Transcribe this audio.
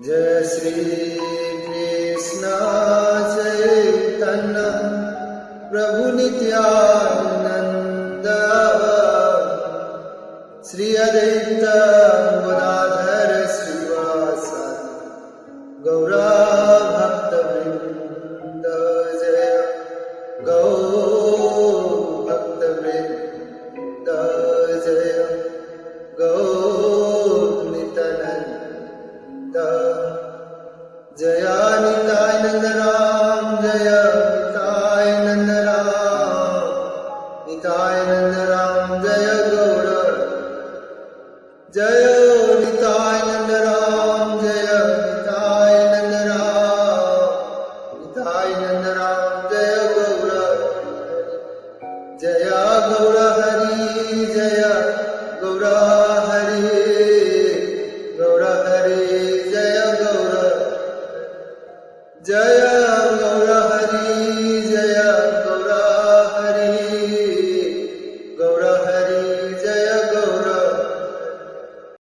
जय श्री कृष्ण चैतन्य प्रभु नित्यानंद श्री अद्वैत गदाधर श्रीवासादि गौरा भक्त वृंद जय गौ भक्त वृंद जय गौ नित्यानंद जय निताय नंद राम जय निताय नंद राम जय गौर जय निताय नंद राम जय निताय नंद राम जय गौर जय गौर हरि जय गौर हरि जय गौर जय